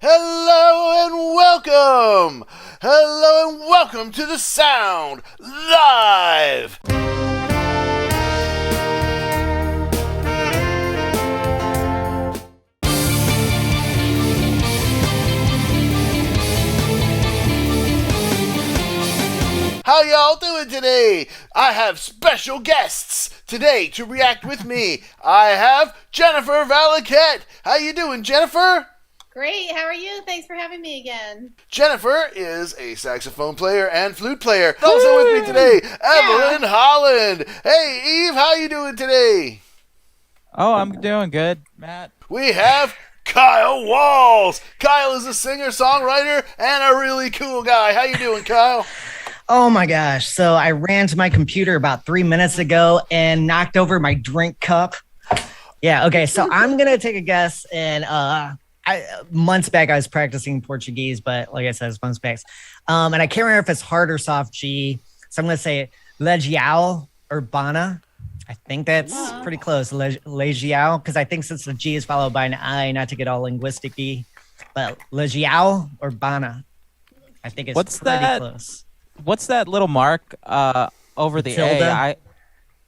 Hello and welcome! Hello and welcome to The Sound Live! How y'all doing today? I have special guests today to react with me. I have Jennifer Valaket. How you doing, Jennifer? Great, how are you? Thanks for having me again. Jennifer is a saxophone player and flute player. Also with me today, Evelyn Holland. Hey, Eve, how you doing today? Oh, I'm doing good, Matt. We have Kyle Walls. Kyle is a singer-songwriter and a really cool guy. How you doing, Kyle? Oh my gosh. So I ran to my computer about 3 minutes ago and knocked over my drink cup. Yeah, okay. So I'm going to take a guess. And months back, I was practicing Portuguese, but like I said, it's months back. And I can't remember if it's hard or soft G. So I'm going to say Legiao, Urbana. I think that's pretty close. Legiao, because I think since the G is followed by an I, not to get all linguistic-y, but Legiao, Urbana. I think it's pretty close. What's that little mark over the tilde? A?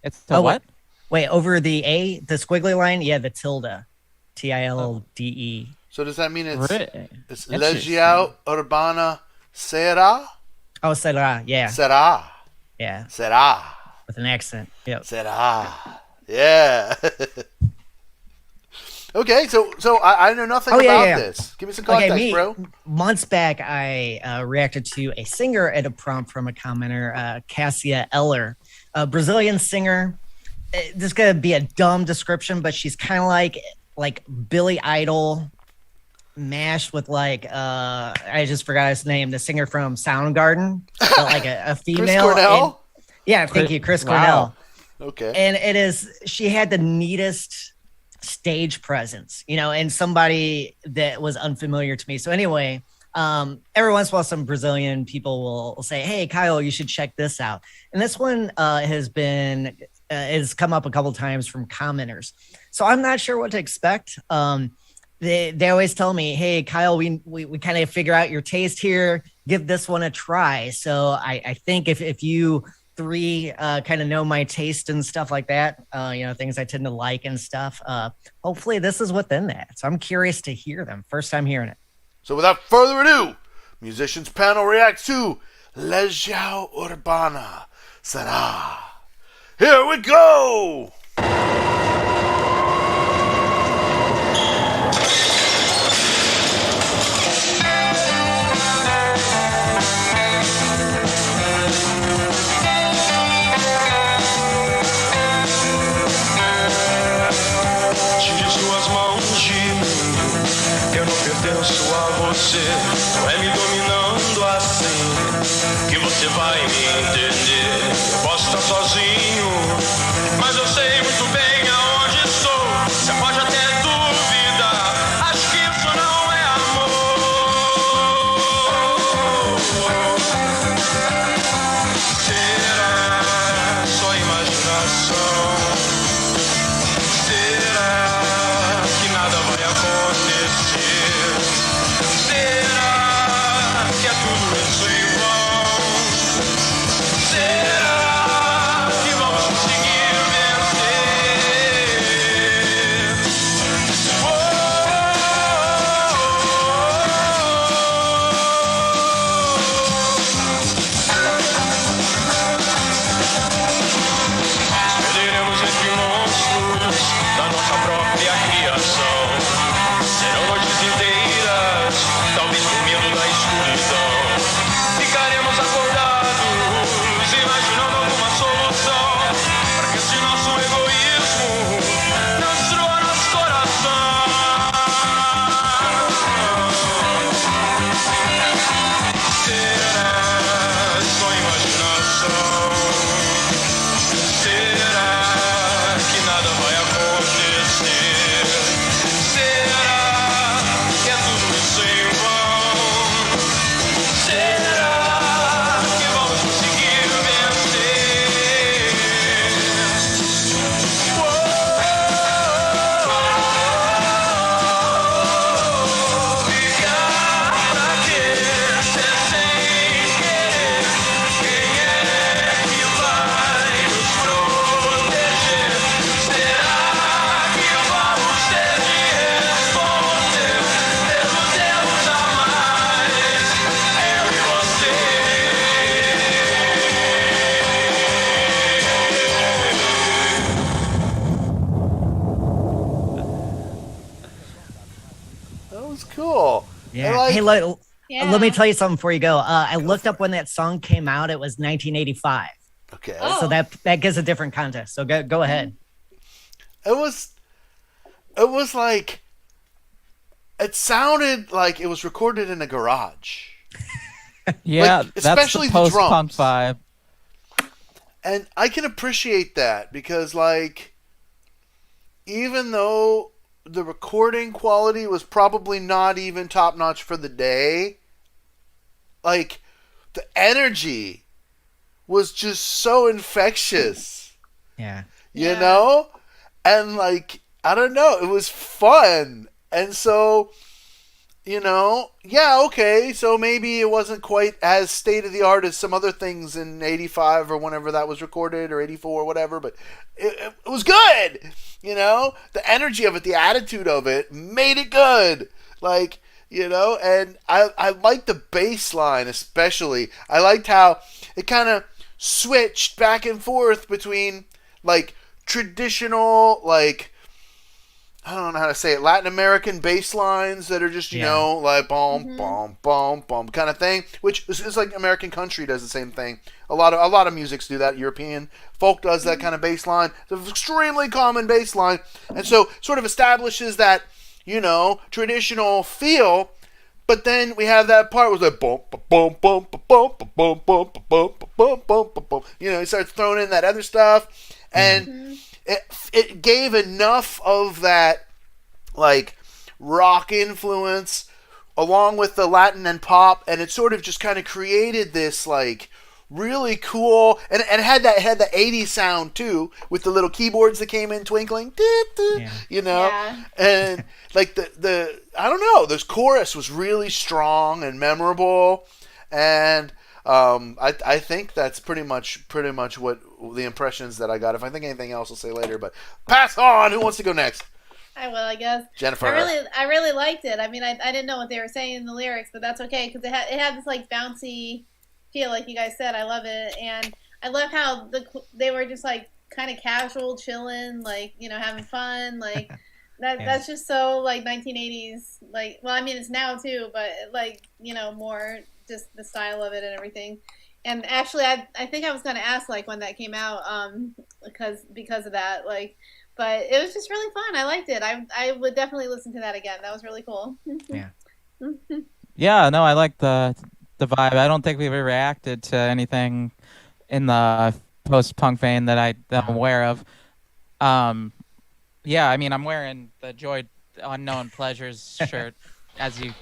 It's the what? Wait, over the A, the squiggly line? Yeah, the tilde. Tilde. So does that mean it's Really? Legiao Urbana Sera? Oh, Sera, yeah. Sera. Yeah, Sera. with an accent. Yep. Sera. Yeah. Okay, so I know nothing about this. Give me some context, bro. Months back, I reacted to a singer at a prompt from a commenter, Cassia Eller, a Brazilian singer. This is going to be a dumb description, but she's kind of like Billy Idol mashed with I just forgot his name, the singer from Soundgarden, but like a female. Chris Cornell? Thank you, Chris Wow. Cornell. Okay. And she had the neatest stage presence, and somebody that was unfamiliar to me. So anyway, every once in a while, some Brazilian people will say, "Hey, Kyle, you should check this out." And this one has come up a couple times from commenters. So I'm not sure what to expect. They always tell me, "Hey, Kyle, we kind of figure out your taste here. Give this one a try." So I think if you three kind of know my taste and stuff like that, things I tend to like and stuff. Hopefully this is within that. So I'm curious to hear them. First time hearing it. So without further ado, Musicians Panel reacts to Legiao Urbana Sera. Here we go! Não é me dominando assim que você vai me entender. Eu posso estar sozinho, mas eu sei muito bem aonde estou. Você pode até duvidar, acho que isso não é amor. Será só imaginação? Será que nada vai acontecer? Será que vamos conseguir? Yeah. like- Hey, Yeah. let me tell you something before you go. I looked up when that song came out. It was 1985. Okay. Oh. So that gives a different context. So go ahead. It was like, it sounded like it was recorded in a garage. Yeah, Like, that's especially the the post-punk drums. vibe. And I can appreciate that because, like, even though the recording quality was probably not even top notch for the day, like, the energy was just so infectious, Yeah. you Yeah. know? And, like, I don't know, it was fun. And so, you know, yeah, okay, so maybe it wasn't quite as state of the art as some other things in 85 or whenever that was recorded, or 84 or whatever, but it was good, you know? The energy of it, the attitude of it made it good. Like, you know, and I liked the bass line especially. I liked how it kind of switched back and forth between, like, traditional, like, I don't know how to say it, Latin American bass lines that are just, you know, like boom, boom, boom, boom kind of thing, which is like American country does the same thing. A lot of musics do that. European folk does that kind of bass line. It's an extremely common bass line, and so sort of establishes that, you know, traditional feel. But then we have that part where it's like boom, boom, boom, boom, boom, boom, boom, boom, boom, boom, boom. You know, he starts throwing in that other stuff, and it gave enough of that, like, rock influence along with the Latin and pop, and it sort of just kind of created this, like, really cool, and it had the 80s sound too, with the little keyboards that came in twinkling, you know, Yeah. and like the I don't know, this chorus was really strong and memorable, and I think that's pretty much what the impressions that I got. If I think anything else, I'll say later. But pass on. Who wants to go next? I will, I guess. Jennifer. I really liked it. I mean, I didn't know what they were saying in the lyrics, but that's okay because it had this like bouncy feel, like you guys said. I love it, and I love how they were just like kind of casual, chilling, like, you know, having fun, like that. Yeah. That's just so like 1980s. Like, well, I mean, it's now too, but like, you know, more just the style of it and everything. And actually, I think I was going to ask like when that came out, because of that, like. But it was just really fun. I liked it. I would definitely listen to that again. That was really cool. Yeah. Yeah, no, I like the vibe. I don't think we've ever reacted to anything in the post-punk vein that I'm aware of. Yeah, I mean, I'm wearing the Joy Unknown Pleasures shirt, as you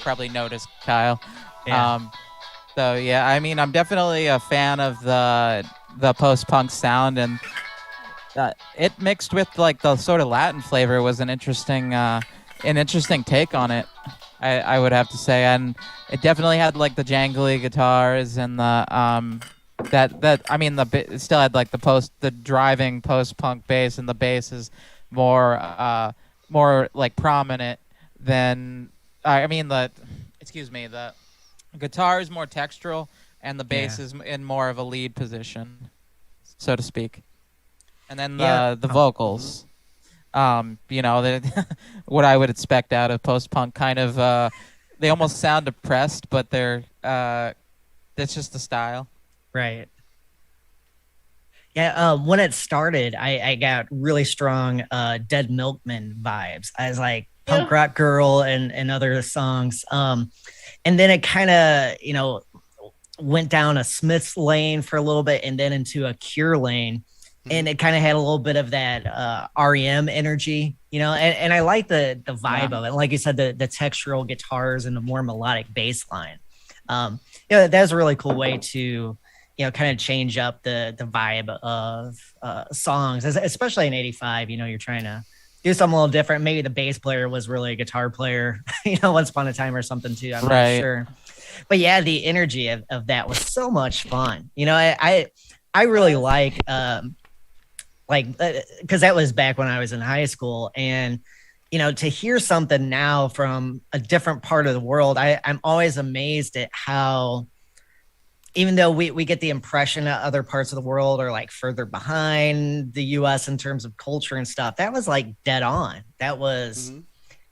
probably noticed, Kyle. Yeah. So yeah, I mean, I'm definitely a fan of the post-punk sound, and it mixed with like the sort of Latin flavor was an interesting take on it. I would have to say, and it definitely had like the jangly guitars and the it still had like the driving post-punk bass, and the bass is more like prominent than the guitar is more textural, and the bass is in more of a lead position, so to speak. And then the vocals, you know, what I would expect out of post-punk, kind of, they almost sound depressed, but they're, it's just the style. Right. Yeah, when it started, I got really strong Dead Milkman vibes. I was like Punk Rock Girl and other songs. And then it kind of, you know, went down a Smiths lane for a little bit and then into a Cure lane. And it kind of had a little bit of that REM energy, you know, and I like the vibe of it. Like you said, the textural guitars and the more melodic bass line. You know, that's a really cool way to, you know, kind of change up the vibe of songs, especially in 85. You know, you're trying to do something a little different. Maybe the bass player was really a guitar player, you know, once upon a time or something too. I'm not sure. But yeah, the energy of that was so much fun. You know, I really like because that was back when I was in high school, and you know, to hear something now from a different part of the world, I'm always amazed at how, even though we get the impression that other parts of the world are like further behind the US in terms of culture and stuff, that was like dead on. That was,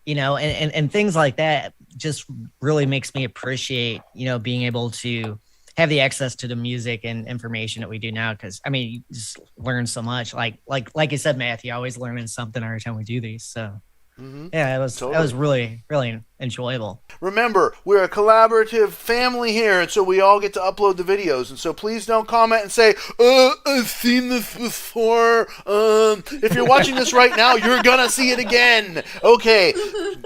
you know, and things like that just really makes me appreciate, being able to have the access to the music and information that we do now. Cause I mean, you just learn so much, like you said, Matthew, always learning something every time we do these. So yeah, that was really, really enjoyable. Remember, we're a collaborative family here, and so we all get to upload the videos. And so please don't comment and say, I've seen this before. If you're watching this right now, you're gonna see it again. Okay,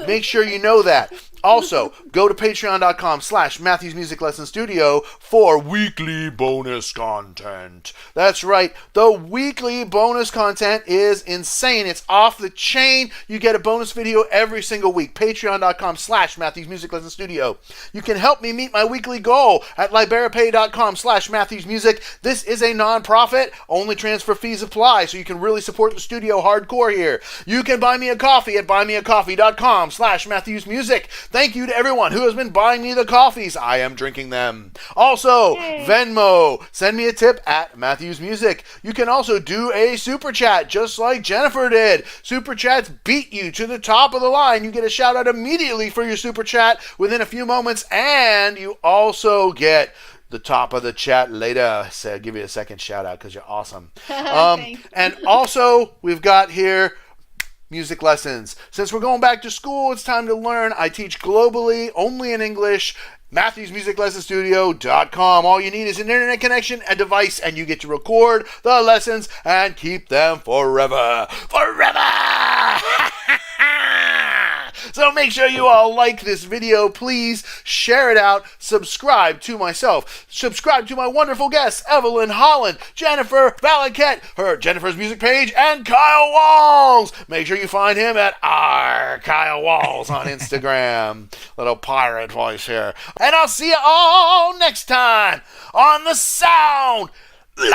make sure you know that. Also, go to patreon.com/Matthew's Music Lesson Studio for weekly bonus content. That's right, the weekly bonus content is insane. It's off the chain. You get a bonus video every single week. Patreon.com/Matthew's Music Lesson Studio. You can help me meet my weekly goal at liberapay.com/Matthew's Music. This is a non-profit. Only transfer fees apply, so you can really support the studio hardcore here. You can buy me a coffee at buymeacoffee.com/Matthew's Music. Thank you to everyone who has been buying me the coffees. I am drinking them. Also, Venmo. Send me a tip at Matthew's Music. You can also do a super chat just like Jennifer did. Super chats beat you to the top of the line. You get a shout out immediately for your super chat within a few moments, and you also get the top of the chat later. So I'll give you a second shout out because you're awesome. And also, we've got here music lessons. Since we're going back to school, it's time to learn. I teach globally, only in English. MatthewsMusicLessonStudio.com. All you need is an internet connection, a device, and you get to record the lessons and keep them forever. Forever! So make sure you all like this video. Please share it out. Subscribe to myself. Subscribe to my wonderful guests, Evelyn Holland, Jennifer Valaket, her Jennifer's Music page, and Kyle Walls. Make sure you find him at Kyle Walls on Instagram. Little pirate voice here. And I'll see you all next time on The Sound Live.